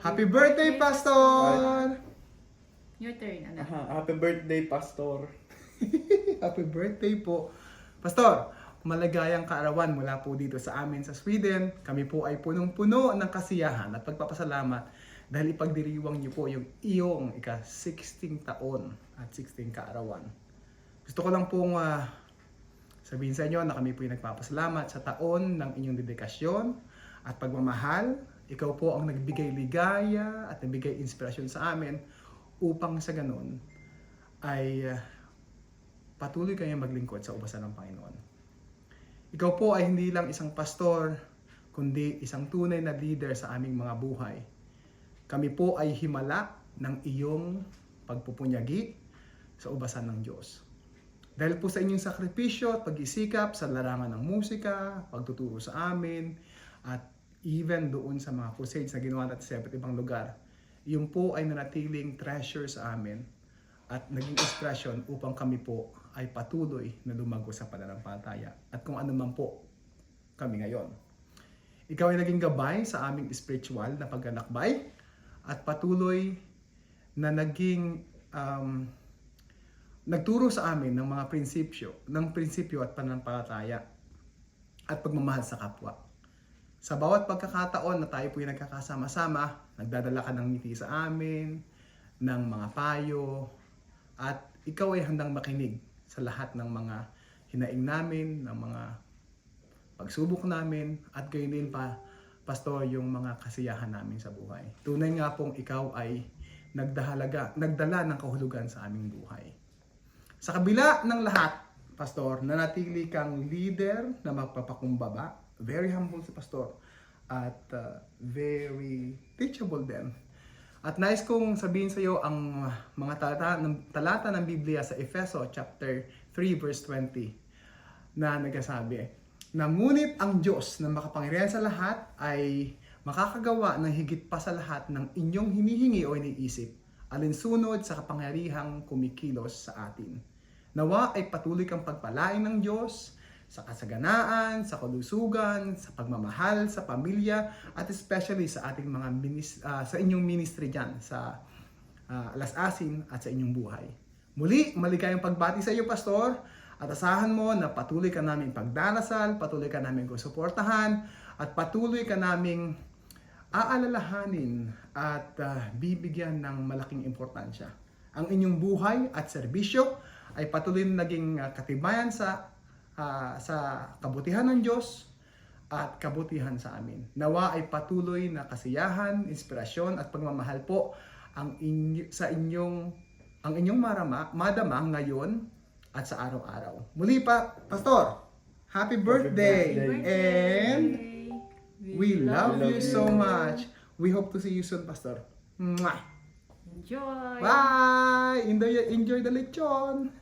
Happy birthday, Pastor! Your turn, anak. Happy birthday, Pastor. Happy birthday po. Pastor, maligayang kaarawan mula po dito sa amin sa Sweden. Kami po ay punong-puno ng kasiyahan at pagpapasalamat dahil ipagdiriwang niyo po yung iyong ika-16 taon at 16 kaarawan. Gusto ko lang pong sabihin sa inyo na kami po ay nagpapasalamat sa taon ng inyong dedikasyon at pagmamahal. Ikaw po ang nagbigay ligaya at nagbigay inspirasyon sa amin upang sa ganun ay patuloy kayong maglingkod sa ubasan ng Panginoon. Ikaw po ay hindi lang isang pastor, kundi isang tunay na leader sa aming mga buhay. Kami po ay himala ng iyong pagpupunyagi sa ubasan ng Diyos. Dahil po sa inyong sakripisyo at pag-isikap sa larangan ng musika, pagtuturo sa amin, at even doon sa mga crusades na ginawa natin sa iba't ibang lugar, yun po ay nanatiling treasure sa amin at naging inspiration upang kami po ay patuloy na lumago sa pananampalataya at kung ano man po kami ngayon. Ikaw ay naging gabay sa aming spiritual na paglalakbay at patuloy na naging nagturo sa amin ng mga prinsipyo at pananampalataya at pagmamahal sa kapwa. Sa bawat pagkakataon na tayo po ay nagkakasama-sama, nagdadala ka ng ngiti sa amin, ng mga payo, at ikaw ay handang makinig sa lahat ng mga hinaing namin, ng mga pagsubok namin, at gayon din pa, Pastor, yung mga kasiyahan namin sa buhay. Tunay nga pong ikaw ay nagdala ng kahulugan sa aming buhay. Sa kabila ng lahat, Pastor, nanatili kang leader na magpapakumbaba. Very humble si Pastor at very teachable din. At nais kong sabihin sa iyo ang mga talata ng Biblia sa Efeso chapter 3 verse 20 na nagsasabi na ngunit ang Diyos na makapangyarihan sa lahat ay makakagawa ng higit pa sa lahat ng inyong hinihingi o iniisip alinsunod sa kapangyarihang kumikilos sa atin. Nawa ay patuloy kang pagpalain ng Diyos sa kasaganaan, sa kalusugan, sa pagmamahal, sa pamilya, at especially sa ating mga sa inyong ministry dyan, sa Alas Asin at sa inyong buhay. Muli, maligayang pagbati sa iyo, Pastor, at asahan mo na patuloy ka namin pagdarasal, patuloy ka namin suportahan, at patuloy ka naming aalalahanin at bibigyan ng malaking importansya. Ang inyong buhay at serbisyo ay patuloy na naging katibayan sa kabutihan ng Diyos at kabutihan sa amin. Nawa ay patuloy na kasiyahan, inspirasyon at pagmamahal po ang inyong madama ngayon at sa araw-araw. Muli pa, Pastor, happy birthday! And we love you so much. We hope to see you soon, Pastor. Mwah! Enjoy! Bye! Enjoy the lechon!